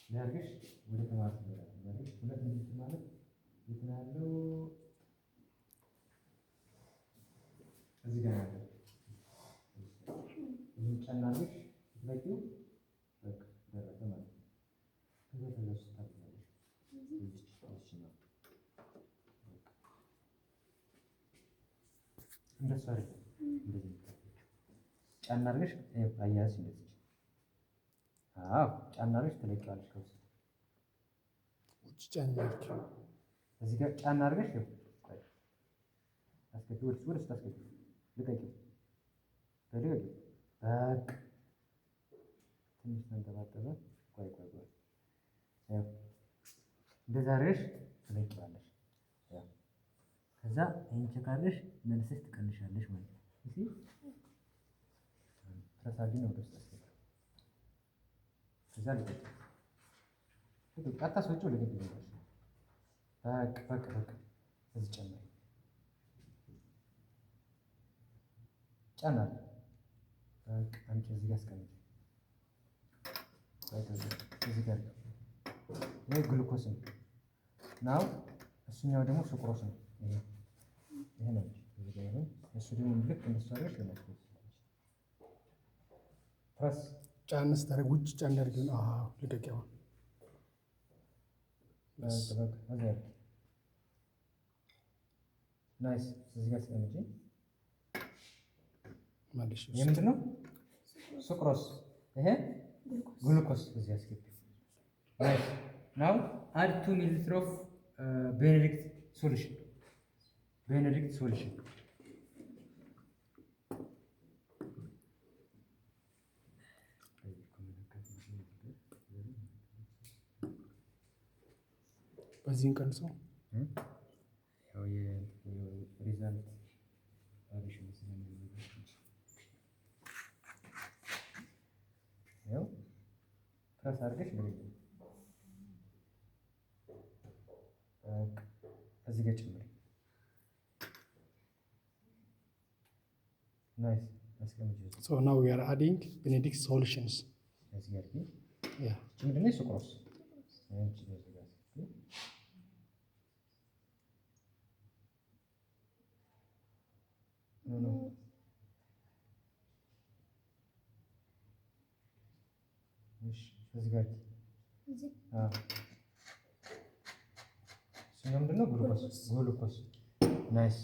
ሊያርግሽ ወደ ተማሪ ትመጣለሽ። ሁለት ሚኒት ማለት የት ነው ያለው? እዚህ ጋር ያለው ይሄን ጨናልሽ ለቂው በቃ ደረሰ ማለት ነው። ከዛ ተዘስ ታጥላለሽ። እዚህ ነው እንደሱ አይደል? እንደዚህ ጫና አድርገሽ አያያዝ እንደዚህ። አዎ ጫና አድርገሽ ትለቂዋለሽ። ከውስጥ ውጭ ጫና አድርገሽ እዚህ ጋር ጫና አድርገሽ አስገቢ። ወደ ውስጥ አስገቢ። ልቀቂው። በልቀቂው። በቃ ትንሽ ተንጠባጠበ። ቆይ እንደዛ አድርገሽ ትለቂዋለሽ። ከዛ ይሄን ቸካለሽ መልሰሽ ትቀንሻለሽ ማለት ነው። እሺ ተሳዲን ወደ ውስጥ አስገባ። ከዛ ልቀቂው። አታስወጪው። ልቀቂው። በቃ እዚህ ጨምሪ። ጨምሪ። በቃ አንቺ እዚህ ጋር አስቀምጪ። እዚህ ጋር ይሄ ግሉኮስ ነው ናው። እሱኛው ደግሞ ሱክሮስ ነው። ይሄ ነው እዚህ ጋር ነው። እሱ ደግሞ ልክ እንደሱ አድርገሽ ለማስገባት ፕረስ ጫን ስታደርግ ውጭ ጫን አድርጊው። አዎ ልቀቂው። ናይስ። እዚህ ጋር አስቀምጪ። ማለት ይሄ ምንድን ነው? ሱክሮስ። ይሄ ግሉኮስ እዚህ አስገቢ። ናይስ። ናው አድ 2 ሚሊሊትር ኦፍ ቤኔዲክት ሶሉሽን። ቤኔዲክት ሶሉሽን በዚህን ቀንሰው ያው የሪዛልት አሪሽን ያው ፕረስ አድርገሽ ነው እዚህ ጋር ጨምሪ። ናይስ። አስቀምጪ። So now we are adding Benedict solutions. እዚህ ጋር ምንድን ነው? ሱክሮስ። እዚህ ጋር እሱኛው ምንድን ነው? ግሉኮስ። ናይስ።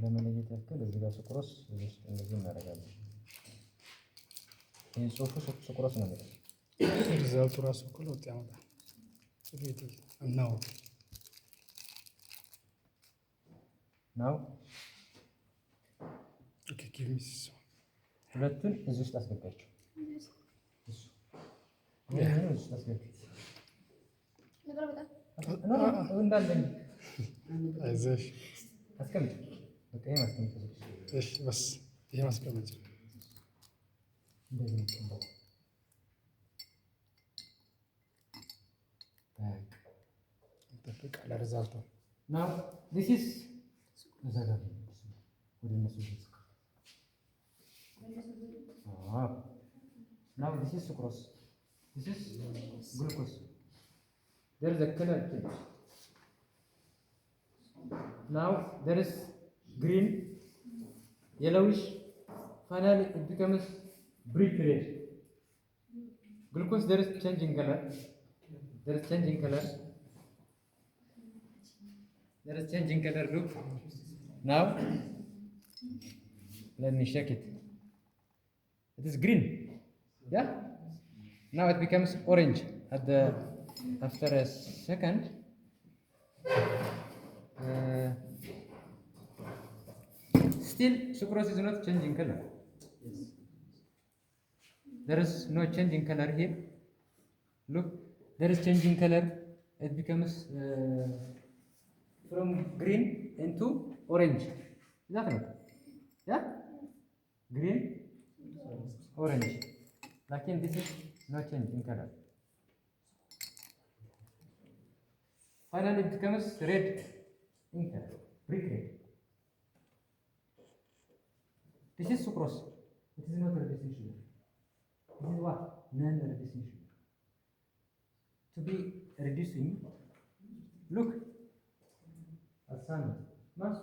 ለመለየት ያክል እዚህ ጋር ሱክሮስ ውስጥ እንደዚህ እናደርጋለን። ይህ ጽሑፉ ሱክሮስ ነው የሚለው። ሪዛልቱ ራሱ እኮ ለውጥ ያመጣል። ናው ሁለቱን እዚህ ውስጥ አስገባቸው። እዚህ ውስጥ አስገባቸው እንዳለኝ አይዞሽ አስቀምጪ። በቃ ይሄ ማስቀመጥ። እሺ በስ ይሄ ማስቀመጥ እንደዚህ ነው። እንጠብቃለን ሪዛልቱ። ናው ዲስ ኢዝ ተዘጋጅ። ወደ እነሱ ናው ዲስ ኢዝ ሱክሮስ። ዲስ ኢዝ ግሉኮስ። there is a color change. Now there is green, yellowish, finally it becomes brick red. Glucose, there is changing color. There is changing color. There is changing color. Look. Now let me check it. It is green. Yeah. Now it becomes orange at the after a second. Still sucrose is not changing color. There is no changing color here. Look, there is changing color. It becomes from green into orange. Is that right? Yeah? Green, orange. Like in this is no change in color. Finally it becomes red in color, brick red. This is sucrose. It is not reducing sugar. This is what? Non-reducing sugar. To be reducing, look, sun, mass,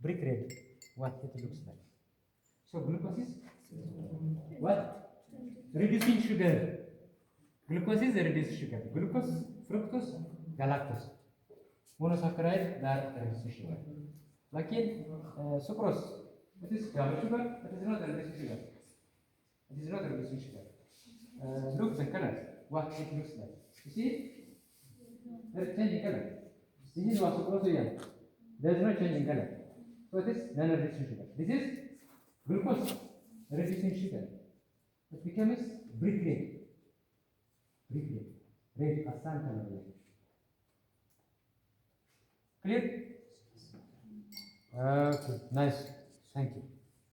brick red, what it looks like. So glucose is what? Reducing sugar. Glucose is a reduced sugar. Glucose, fructose, galactose. Monosaccharide that reduces sugar. Like in sucrose, it is galactose sugar, it is not a reduced sugar. It is not a reduced sugar. Look the colors, what it looks like. You see? There is changing color. This is what sucrose is. There is no change in color. So this is non-reducing sugar. This is glucose, reducing sugar. It becomes brick red. Brick red. Red, a sun color red. Clear? Okay, nice. Thank you.